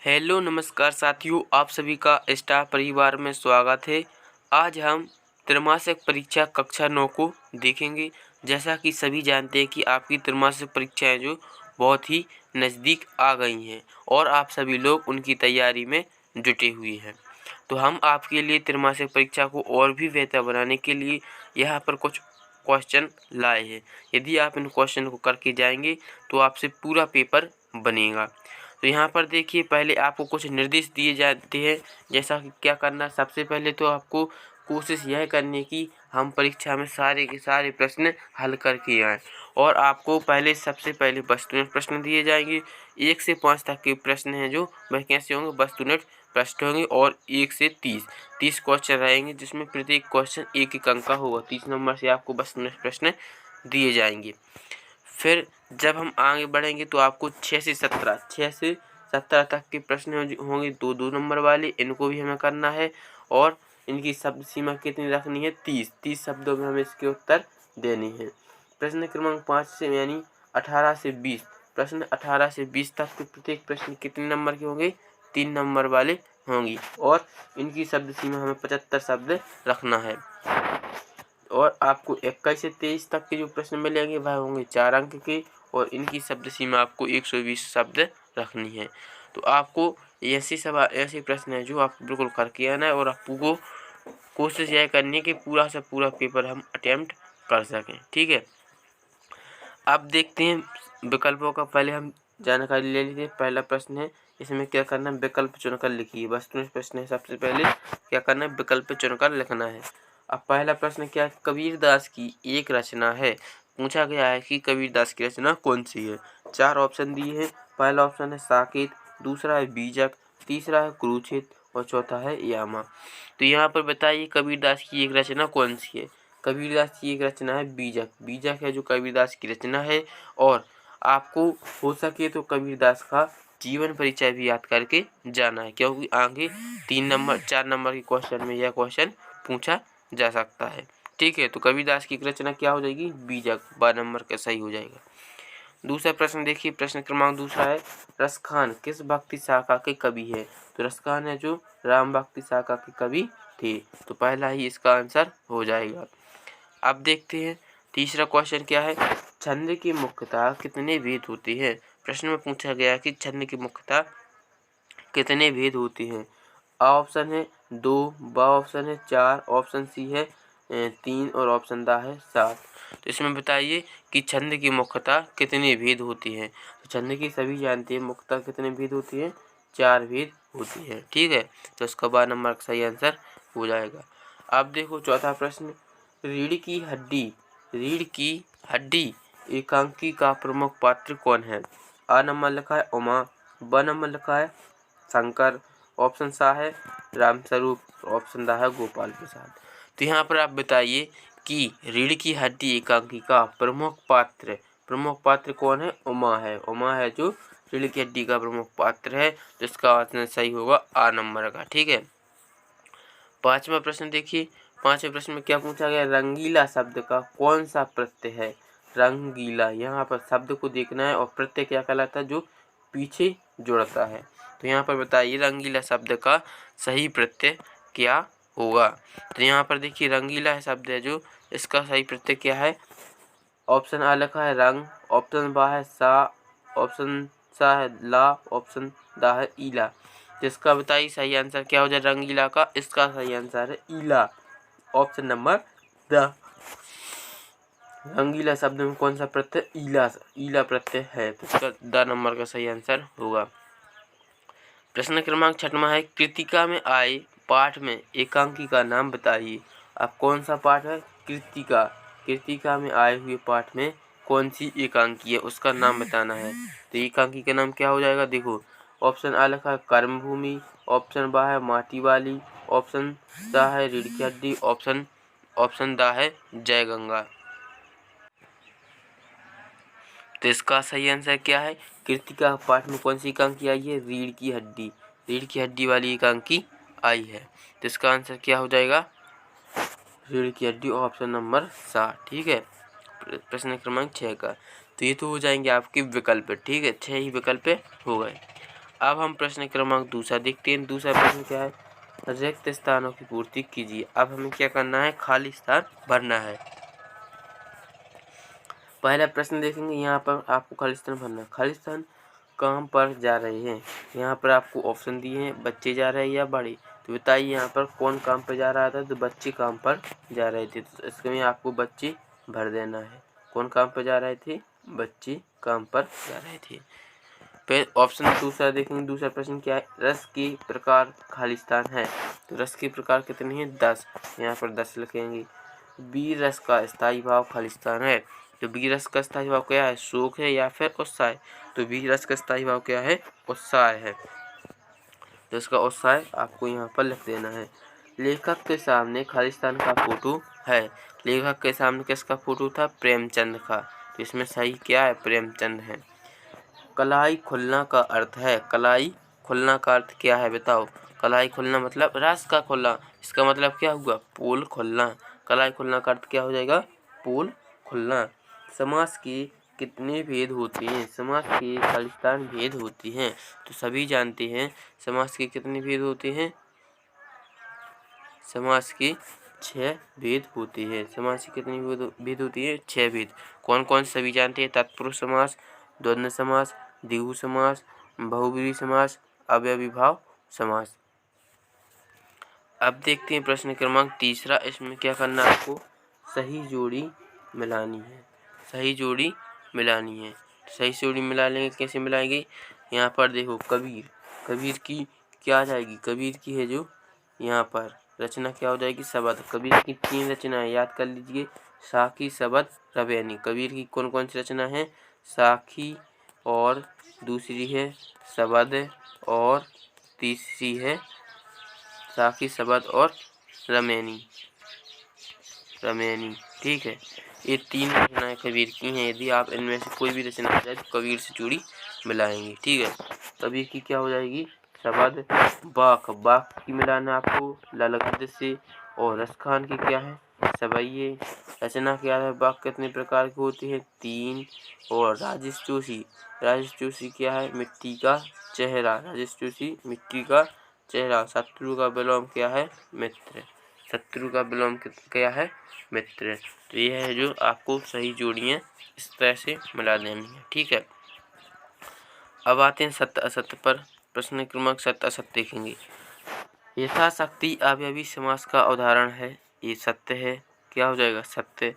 Hello नमस्कार साथियों, आप सभी का स्टार परिवार में स्वागत है। आज हम त्रैमासिक परीक्षा कक्षा 9 को देखेंगे। जैसा कि सभी जानते हैं कि आपकी त्रैमासिक परीक्षाएं जो बहुत ही नज़दीक आ गई हैं और आप सभी लोग उनकी तैयारी में जुटे हुए हैं। तो हम आपके लिए त्रैमासिक परीक्षा को और भी बेहतर बनाने के लिए यहाँ पर कुछ क्वेश्चन लाए हैं। यदि आप इन क्वेश्चन को करके जाएंगे तो आपसे पूरा पेपर बनेगा। तो यहाँ पर देखिए, पहले आपको कुछ निर्देश दिए जाते हैं जैसा कि क्या करना। सबसे पहले तो आपको कोशिश यह करनी कि हम परीक्षा में सारे के सारे प्रश्न हल करके आएँ और आपको सबसे पहले वस्तुनिष्ठ प्रश्न दिए जाएंगे। 1 से 5 तक के प्रश्न हैं जो वह कैसे होंगे, वस्तुनिष्ठ प्रश्न होंगे और 1 से 30 क्वेश्चन रहेंगे जिसमें प्रत्येक क्वेश्चन 1-1 अंक का होगा। 30 नंबर से आपको वस्तुनिष्ठ प्रश्न दिए जाएंगे। फिर जब हम आगे बढ़ेंगे तो आपको 6 से 17 तक के प्रश्न होंगे 2-2 नंबर वाले, इनको भी हमें करना है और इनकी शब्द सीमा कितनी रखनी है, 30 शब्दों में हमें इसके उत्तर देने हैं। प्रश्न क्रमांक 5 से यानी 18 से 20 प्रश्न 18 से 20 तक के प्रत्येक प्रश्न कितने नंबर के होंगे, 3 नंबर वाले होंगी और इनकी शब्द सीमा हमें 75 शब्द रखना है। और आपको 21 से 23 तक के जो प्रश्न मिलेंगे वह होंगे 4 अंक के और इनकी शब्द सीमा आपको 120 शब्द रखनी है। तो आपको ऐसे प्रश्न हैं जो आपको बिल्कुल करके आना है और आपको कोशिश यह करनी है कि पूरा से पूरा पेपर हम अटेम्प्ट कर सकें। ठीक है, अब देखते हैं विकल्पों का। पहले हम जानकारी ले लीजिए। पहला प्रश्न है, इसमें क्या करना है, विकल्प चुनकर लिखिए। वस्तुनिष्ठ प्रश्न है, सबसे पहले क्या करना है, विकल्प चुनकर लिखना है। अब पहला प्रश्न क्या है, कबीरदास की एक रचना है। पूछा गया है कि कबीरदास की रचना कौन सी है। 4 ऑप्शन दिए हैं। पहला ऑप्शन है साकेत, दूसरा है बीजक, तीसरा है कुरुक्षेत्र और चौथा है यामा। तो यहाँ पर बताइए कबीरदास की एक रचना कौन सी है। कबीरदास की एक रचना है बीजक। बीजक है जो कबीरदास की रचना है और आपको हो सके तो कबीरदास का जीवन परिचय भी याद करके जाना है, क्योंकि आगे 4 नंबर के क्वेश्चन में यह क्वेश्चन पूछा जा सकता है। ठीक है, तो कबीरदास की रचना क्या हो जाएगी, बीजक। 12 नंबर का सही हो जाएगा। दूसरा प्रश्न देखिए, प्रश्न क्रमांक दूसरा है, रसखान किस भक्ति शाखा के कवि है। तो रसखान है जो राम भक्ति शाखा के कवि थे। तो पहला ही इसका आंसर हो जाएगा। अब देखते हैं तीसरा क्वेश्चन क्या है, छंद की मुख्यतः कितने भेद होते हैं। प्रश्न में पूछा गया कि छंद की मुख्यतः कितने भेद होते हैं। आ ऑप्शन है 2, बा ऑप्शन है 4, ऑप्शन सी है 3 और ऑप्शन दा है 7। तो इसमें बताइए कि छंद की मुख्यतः कितने भेद होती हैं। तो छंद की सभी जानते हैं मुख्यतः कितने भेद होती हैं, 4 भेद होती है। ठीक है, तो इसका 12 नंबर का सही आंसर हो जाएगा। अब देखो चौथा प्रश्न, रीढ़ की हड्डी एकांकी का प्रमुख पात्र कौन है। आ नंबर लिखा है उमा, ब नंबर लिखा है शंकर, ऑप्शन सा है रामस्वरूप, ऑप्शन दा है गोपाल प्रसाद। तो यहाँ पर आप बताइए कि रीढ़ की हड्डी एकांकी का प्रमुख पात्र कौन है, उमा है। उमा है जो रीढ़ की हड्डी का प्रमुख पात्र है, जिसका आंसर सही होगा आ नंबर का। ठीक है, पांचवा प्रश्न देखिए। पांचवें प्रश्न में क्या पूछा गया, रंगीला शब्द का कौन सा प्रत्यय है। रंगीला, यहाँ पर शब्द को देखना है और प्रत्यय क्या कहलाता है, जो पीछे जुड़ता है। तो यहाँ पर बताइए रंगीला शब्द का सही प्रत्यय क्या होगा। तो यहाँ पर देखिए रंगीला शब्द है जो, इसका सही प्रत्यय क्या है। ऑप्शन आ लिखा है रंग, ऑप्शन बा है सा, ऑप्शन सा है ला, ऑप्शन दा है ईला। जिसका बताइए सही आंसर क्या हो जाए रंगीला का। इसका सही आंसर है ईला, ऑप्शन नंबर द। रंगीला शब्द में कौन सा प्रत्यय, ईला प्रत्यय है, तो इसका द नंबर का सही आंसर होगा। प्रश्न क्रमांक 6वां है, कृतिका में आए पाठ में एकांकी का नाम बताइए। अब कौन सा पाठ है, कृतिका में आए हुए पाठ में कौन सी एकांकी है, उसका नाम बताना है। तो एकांकी का नाम क्या हो जाएगा, देखो ऑप्शन आ लिखा है कर्मभूमि, ऑप्शन बा है माटी वाली, ऑप्शन सा है रीढ़ की हड्डी, ऑप्शन दा है जय गंगा। तो इसका सही आंसर क्या है, कृतिका पाठ में कौन सी एकांकी आई है, रीढ़ की हड्डी वाली एकांकी आई है। तो इसका आंसर क्या हो जाएगा, रीढ़ की हड्डी, ऑप्शन नंबर 7। ठीक है, प्रश्न क्रमांक 6 का। तो ये तो हो जाएंगे आपके विकल्प। ठीक है, 6 ही विकल्प हो गए। अब हम प्रश्न क्रमांक दूसरा देखते हैं। दूसरा प्रश्न क्या है, रिक्त स्थानों की पूर्ति कीजिए। अब हमें क्या करना है, खाली स्थान भरना है। पहला प्रश्न देखेंगे, यहाँ पर आपको खाली स्थान भरना है। खाली स्थान काम पर जा रहे हैं, यहाँ पर आपको ऑप्शन दिए हैं, बच्चे जा रहे हैं या बड़े। तो बताइए यहाँ पर कौन काम पर जा रहा था, तो बच्चे काम पर जा रहे थे, तो इसमें आपको बच्चे भर देना है। कौन काम पर जा रहे थे, बच्चे काम पर जा रहे थे। फिर ऑप्शन दूसरा देखेंगे। दूसरा प्रश्न क्या है, रस के प्रकार खाली स्थान है। तो रस के प्रकार कितने हैं, 10। यहाँ पर 10 लिखेंगे। बी रस का स्थायी भाव खाली स्थान है। तो बी रस का स्थायी भाव क्या है, शोक है या फिर उत्साह। तो बी रस का स्थायी भाव क्या है, उत्साह है। तो इसका उत्साह आपको यहाँ पर लिख देना है। लेखक के सामने खाली स्थान का फोटो है। लेखक के सामने किसका फोटो था, प्रेमचंद का। तो इसमें सही क्या है, प्रेमचंद है। कलाई खुलना का अर्थ है। कलाई खुलना का अर्थ क्या है बताओ। कलाई खुलना मतलब रस का खुलना, इसका मतलब क्या हुआ, पोल खुलना। कलाई खुलना का अर्थ क्या हो जाएगा, पोल खुलना। समास के कितने भेद होते हैं, समास के खालिस्तान भेद होती हैं। तो सभी जानते हैं समास के कितने भेद होते हैं, समास के 6 भेद होते हैं। समास की कितनी भेद होती है, 6 भेद। कौन कौन से सभी जानते हैं, तत्पुरुष समास, द्वंद्व समास, द्विगु समास, बहुब्रीहि समास, अव्ययीभाव समास। अब देखते हैं प्रश्न क्रमांक तीसरा। इसमें क्या करना है, आपको सही जोड़ी मिलानी है। सही जोड़ी मिलानी है। सही जोड़ी मिला लेंगे, कैसे मिलाएंगे, यहाँ पर देखो कबीर, कबीर की क्या आ जाएगी, कबीर की है जो यहाँ पर रचना क्या हो जाएगी, शबद। कबीर की 3 रचनाएं याद कर लीजिए, साखी, शबद, रवैनी। कबीर की कौन कौन सी रचना है, साखी, और दूसरी है शबद, और तीसरी है साखी, शबद और रमैनी। ठीक है, ये 3 रचनाएं कबीर की हैं। यदि आप इनमें से कोई भी रचना आ जाए तो कबीर से जोड़ी मिलाएंगे। ठीक है, कबीर की क्या हो जाएगी, शबद। बाक, बाक की मिलाना आपको ललगद्द से। और रसखान की क्या है, सवैये। रचना क्या है, बाक कितने प्रकार की होती है, 3। और राजेश जोशी, राजेश जोशी क्या है, मिट्टी का चेहरा। राजेश जोशी मिट्टी का चेहरा। शत्रु का विलोम क्या है, मित्र। शत्रु का विलोम क्या है, मित्र। तो यह है जो आपको सही जोड़ियाँ इस तरह से मिला देनी है। ठीक है, अब आते हैं सत्य असत्य पर। प्रश्न क्रमांक 7 असत्य देखेंगे। यथाशक्ति अव्ययी समास का उदाहरण है, ये सत्य है। क्या हो जाएगा, सत्य।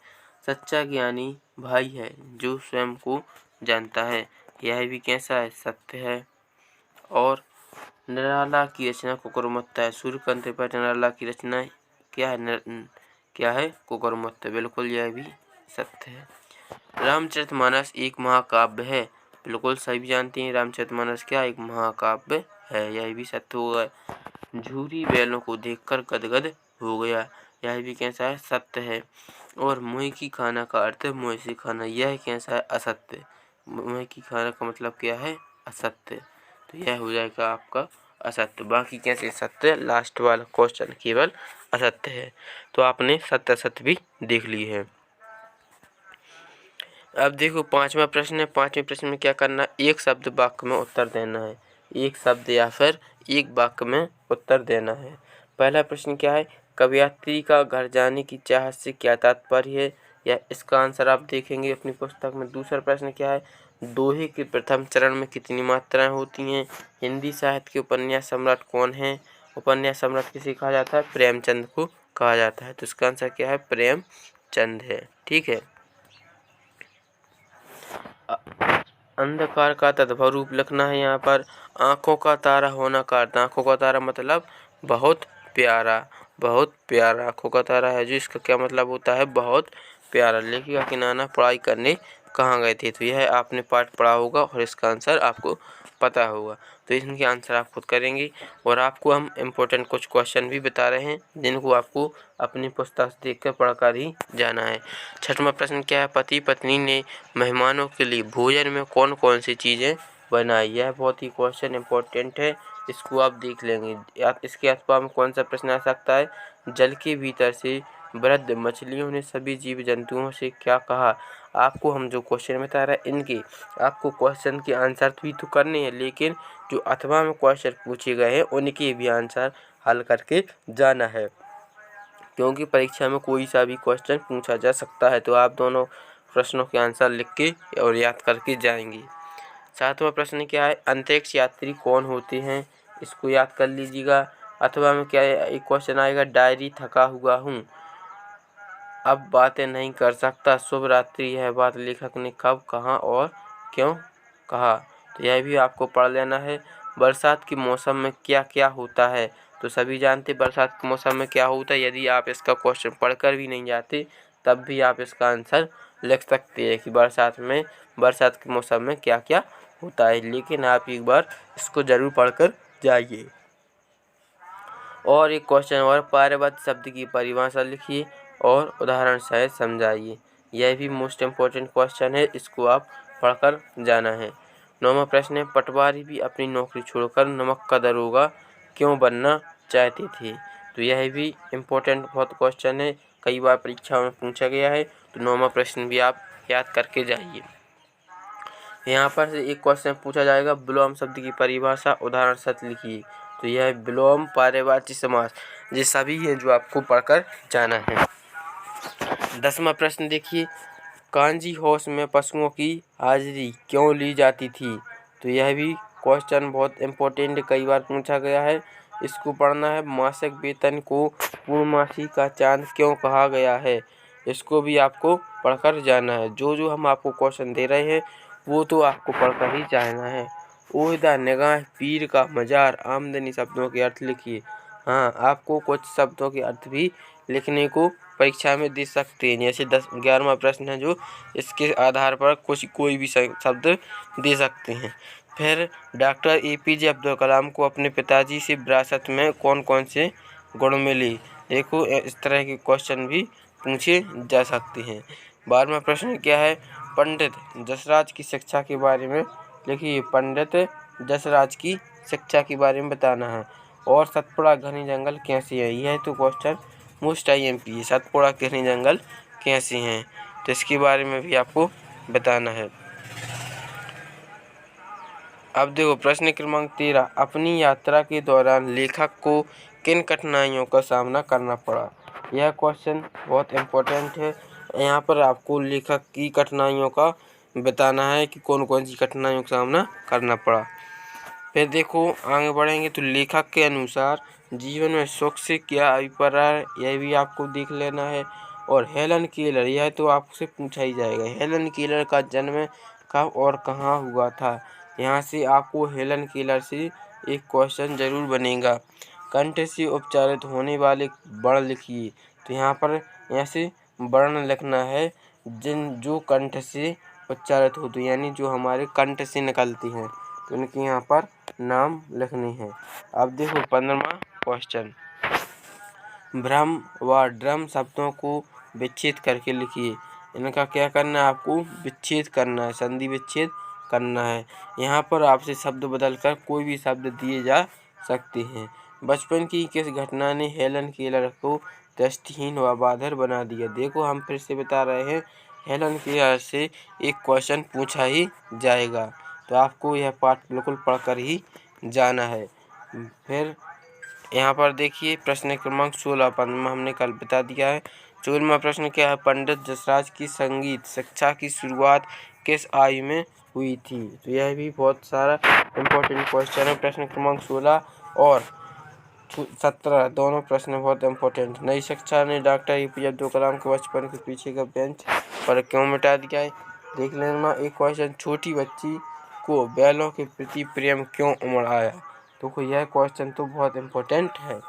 सच्चा ज्ञानी भाई है जो स्वयं को जानता है, यह भी कैसा है, सत्य है। और निराला की रचना कुकुरमुत्ता है। सूर्यकांत पर निराला की रचना क्या है, क्या है, कुकुरमुत्ता। बिल्कुल यह भी सत्य है। रामचरितमानस एक महाकाव्य है। बिल्कुल सभी जानते हैं रामचरितमानस क्या एक महाकाव्य है, यह भी सत्य होगा। झूरी बैलों को देखकर गदगद हो गया, यह भी कैसा है, सत्य है। और मुँह की खाना का अर्थ है मुँह से खाना, यह कैसा है, असत्य। मुँह की खाना का मतलब क्या है, असत्य। तो यह हो जाएगा आपका असत्य। बाकी कैसे सत्य, लास्ट वाला क्वेश्चन केवल असत्य है। तो आपने सत्य असत्य भी देख ली है। अब देखो 5वां प्रश्न है। 5वें प्रश्न में क्या करना, एक शब्द वाक्य में उत्तर देना है। एक शब्द या फिर एक वाक्य में उत्तर देना है। पहला प्रश्न क्या है, कवयित्री का घर जाने की चाहत से क्या तात्पर्य है, या इसका आंसर आप देखेंगे अपनी पुस्तक में। दूसरा प्रश्न क्या है, दोहे के प्रथम चरण में कितनी मात्राएं होती हैं। हिंदी साहित्य के उपन्यास सम्राट कौन है। उपन्यास सम्राट किसे कहा जाता है, प्रेमचंद को कहा जाता है। तो इसका आंसर क्या है, प्रेमचंद है। ठीक है, अंधकार का तद्भव रूप लिखना है। यहाँ पर आँखों का तारा होना का अर्थ, आँखों का तारा मतलब बहुत प्यारा, बहुत प्यारा। आँखों का तारा है जो, इसका क्या मतलब होता है, बहुत प्यारा। लेखिका की नाना पढ़ाई करने कहाँ गए थे, तो यह आपने पाठ पढ़ा होगा और इसका आंसर आपको पता होगा। तो इनके आंसर आप खुद करेंगे। और आपको हम इम्पोर्टेंट कुछ क्वेश्चन भी बता रहे हैं जिनको आपको अपनी पुस्तक से देखकर पढ़कर ही जाना है। 6वां प्रश्न क्या है, पति पत्नी ने मेहमानों के लिए भोजन में कौन कौन सी चीज़ें बनाई। यह बहुत ही क्वेश्चन इम्पोर्टेंट है, इसको आप देख लेंगे। इसके अथवा में कौन सा प्रश्न आ सकता है, जल के भीतर से वृद्ध मछलियों ने सभी जीव जंतुओं से क्या कहा, आपको हम जो क्वेश्चन बता रहे हैं इनके आपको क्वेश्चन के आंसर भी तो करने हैं, लेकिन जो अथवा में क्वेश्चन पूछे गए हैं उनके भी आंसर हल करके जाना है, क्योंकि परीक्षा में कोई सा भी क्वेश्चन पूछा जा सकता है। तो आप दोनों प्रश्नों के आंसर लिख के और याद करके जाएंगे। सातवां प्रश्न क्या है, अंतरिक्ष यात्री कौन होते हैं, इसको याद कर लीजिएगा। अथवा में क्या है, एक क्वेश्चन आएगा, डायरी थका हुआ हूँ, अब बातें नहीं कर सकता, शुभ रात्रि, यह बात लेखक ने कब, कहाँ और क्यों कहा। तो यह भी आपको पढ़ लेना है। बरसात के मौसम में क्या क्या होता है, तो सभी जानते बरसात के मौसम में क्या होता है। यदि आप इसका क्वेश्चन पढ़कर भी नहीं जाते तब भी आप इसका आंसर लिख सकते हैं कि बरसात के मौसम में क्या क्या होता है, लेकिन आप एक बार इसको ज़रूर पढ़कर जाइए। और एक क्वेश्चन और, पारिवारिक शब्द की परिभाषा लिखिए और उदाहरण सहित समझाइए। यह भी मोस्ट इम्पोर्टेंट क्वेश्चन है, इसको आप पढ़कर जाना है। 9वां प्रश्न है, पटवारी भी अपनी नौकरी छोड़कर नमक का दरोगा क्यों बनना चाहते थे। तो यह भी इम्पोर्टेंट बहुत क्वेश्चन है, कई बार परीक्षा में पूछा गया है। तो 9वां प्रश्न भी आप याद करके जाइए। यहाँ पर से एक क्वेश्चन पूछा जाएगा, विलोम शब्द की परिभाषा उदाहरण सहित लिखिए। तो यह विलोम, पर्यायवाची समास, ये सभी हैं जो आपको पढ़कर जाना है। 10वां प्रश्न देखिए, कांजी हाउस में पशुओं की हाजिरी क्यों ली जाती थी। तो यह भी क्वेश्चन बहुत इम्पोर्टेंट, कई बार पूछा गया है, इसको पढ़ना है। मासिक वेतन को पूर्णमासी का चांद क्यों कहा गया है, इसको भी आपको पढ़कर जाना है। जो हम आपको क्वेश्चन दे रहे हैं वो तो आपको पढ़कर ही जाना है। ओहदा, निगाह, पीर का मजार, आमदनी शब्दों के अर्थ लिखिए। हाँ, आपको कुछ शब्दों के अर्थ भी लिखने को परीक्षा में दे सकते हैं। जैसे 11वां प्रश्न है जो इसके आधार पर कोई भी शब्द दे सकते हैं। फिर डॉक्टर APJ अब्दुल कलाम को अपने पिताजी से विरासत में कौन कौन से गुण मिले। देखो, इस तरह के क्वेश्चन भी पूछे जा सकते हैं। 12वां प्रश्न क्या है, पंडित जसराज की शिक्षा के बारे में लिखिए। पंडित जसराज की शिक्षा के बारे में बताना है। और सतपुड़ा घने जंगल कैसे है, यह तो क्वेश्चन मोस्ट IMP है, सतपुड़ा घने जंगल कैसे हैं, तो इसके बारे में भी आपको बताना है। अब देखो प्रश्न क्रमांक 13, अपनी यात्रा के दौरान लेखक को किन कठिनाइयों का सामना करना पड़ा। यह क्वेश्चन बहुत इम्पोर्टेंट है। यहाँ पर आपको लेखक की कठिनाइयों का बताना है कि कौन कौन सी कठिनाइयों का सामना करना पड़ा। फिर देखो आगे बढ़ेंगे तो लेखक के अनुसार जीवन में सुख से क्या अभिप्राय है, यह भी आपको देख लेना है। और हेलन केलर, यह तो आपसे पूछा ही जाएगा, हेलन केलर का जन्म कब और कहाँ हुआ था। यहाँ से आपको हेलन केलर से एक क्वेश्चन जरूर बनेगा। कंठ से उच्चारित होने वाले वर्ण लिखिए। तो यहाँ पर ऐसे वर्ण लिखना है जो कंठ से उच्चारित होते, यानी जो हमारे कंठ से निकलती हैं, तो उनके यहाँ पर नाम लिखने हैं। अब देखो 15वां क्वेश्चन, भ्रम व ड्रम शब्दों को विच्छेद करके लिखिए। इनका क्या करना है, आपको विच्छेद करना है, संधि विच्छेद करना है। यहाँ पर आपसे शब्द बदलकर कोई भी शब्द दिए जा सकते हैं। बचपन की किस घटना ने हेलन केलर को दृष्टिहीन व बाधिर बना दिया। देखो हम फिर से बता रहे हैं, हेलन केलर से एक क्वेश्चन पूछा ही जाएगा, तो आपको यह पाठ बिल्कुल पढ़कर ही जाना है। फिर यहाँ पर देखिए प्रश्न क्रमांक 16 15 हमने कल बता दिया है। 16वां प्रश्न क्या है, पंडित जसराज की संगीत शिक्षा की शुरुआत किस आयु में हुई थी। तो यह भी बहुत सारा इम्पोर्टेंट क्वेश्चन है। प्रश्न क्रमांक 16 और 17 दोनों प्रश्न बहुत इम्पोर्टेंट। नई शिक्षा ने डॉक्टर APJ अब्दुल कलाम को बचपन के पीछे का बेंच पर क्यों मिटा दिया है, देख लेना। एक क्वेश्चन, छोटी बच्ची को बैलों के प्रति प्रेम क्यों उमड़ आया। तो यह क्वेश्चन तो बहुत इम्पोर्टेंट है।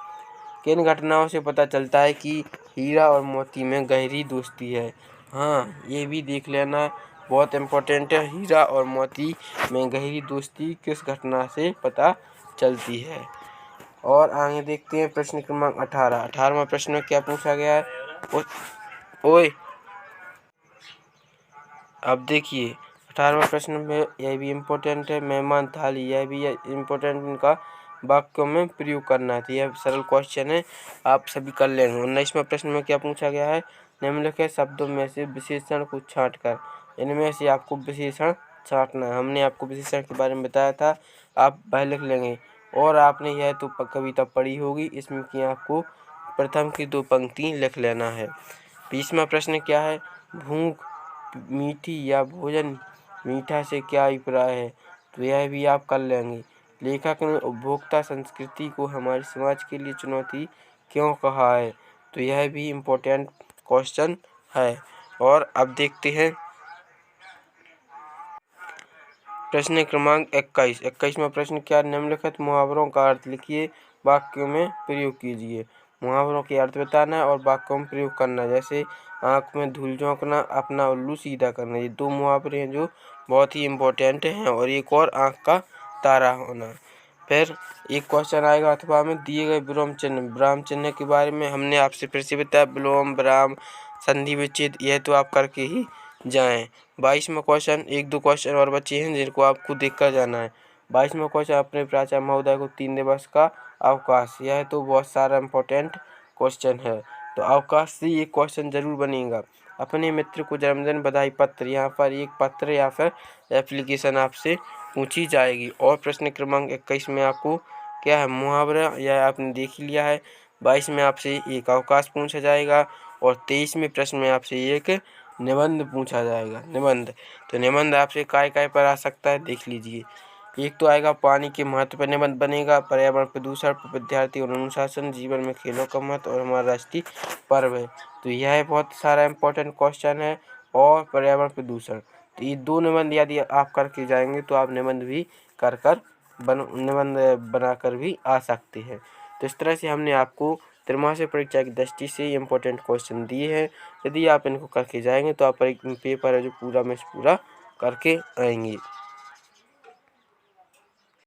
किन घटनाओं से पता चलता है कि हीरा और मोती में गहरी दोस्ती है। हाँ, ये भी देख लेना, बहुत इम्पोर्टेंट है। हीरा और मोती में गहरी दोस्ती किस घटना से पता चलती है। और आगे देखते हैं प्रश्न क्रमांक 18। 18वां प्रश्न में क्या पूछा गया है, ओए अब देखिए 18वां प्रश्न में यह भी इम्पोर्टेंट है। मेहमान थाली, यह भी इम्पोर्टेंट, इनका वाक्यों में प्रयोग करना है। तो यह सरल क्वेश्चन है, आप सभी कर लेंगे। 19वां प्रश्न में क्या पूछा गया है, निम्नलिखित शब्दों में से विशेषण को छांटकर, इनमें से आपको विशेषण छांटना है। हमने आपको विशेषण के बारे में बताया था, आप वह लिख लेंगे। और आपने यह तो कविता पढ़ी होगी, इसमें कि आपको प्रथम की 2 पंक्ति लिख लेना है। 20वां प्रश्न क्या है, भूख मीठी या भोजन मीठा से क्या अभिप्राय है, तो यह भी आप कर लेंगे। लेखक ने उपभोक्ता संस्कृति को हमारे समाज के लिए चुनौती क्यों कहा है, तो यह भी इम्पोर्टेंट क्वेश्चन है। और अब देखते हैं प्रश्न क्रमांक 21। 21वां प्रश्न क्या, निम्नलिखित मुहावरों का अर्थ लिखिए, वाक्यों में प्रयोग कीजिए। मुहावरों के अर्थ बताना है और वाक्यों में प्रयोग करना है। जैसे आँख में धूल झोंकना, अपना उल्लू सीधा करना, ये 2 मुहावरे हैं जो बहुत ही इम्पोर्टेंट हैं। और एक और आँख का तारा होना। फिर एक क्वेश्चन आएगा अथवा में दिए गए विलोम चिन्ह, विराम चिन्ह के बारे में हमने आपसे फिर से बताया, विलोम, विराम, संधि विच्छेद, यह तो आप करके ही जाएं। 22वां क्वेश्चन, 1-2 क्वेश्चन और बचे हैं जिनको आपको देख कर जाना है। 22वां क्वेश्चन, अपने प्राचार्य महोदय को 3 दिवस का अवकाश, यह तो बहुत सारा इम्पोर्टेंट क्वेश्चन है, तो अवकाश से ये क्वेश्चन जरूर बनेगा। अपने मित्र को जन्मदिन बधाई पत्र, यहाँ पर एक पत्र या फिर एप्लीकेशन आपसे पूछी जाएगी। और प्रश्न क्रमांक 21 में आपको क्या है, मुहावरा, यह आपने देख लिया है। 22 में आपसे एक अवकाश पूछा जाएगा और 23वें प्रश्न में आपसे एक निबंध पूछा जाएगा। निबंध, तो निबंध आपसे काय पर आ सकता है, देख लीजिए। एक तो आएगा पानी के महत्व पर निबंध बनेगा, पर्यावरण प्रदूषण पर विद्यार्थी और अनुशासन, जीवन में खेलों का महत्व और हमारा राष्ट्रीय पर्व है, तो यह बहुत सारा इम्पोर्टेंट क्वेश्चन है। और पर्यावरण प्रदूषण, तो ये 2 निबंध यदि आप करके जाएंगे तो आप निबंध भी निबंध बनाकर भी आ सकते हैं। तो इस तरह से हमने आपको त्रैमासिक परीक्षा की दृष्टि से इम्पोर्टेंट क्वेश्चन दिए हैं। यदि आप इनको करके जाएंगे तो आप पेपर है जो पूरा में से पूरा करके आएंगे।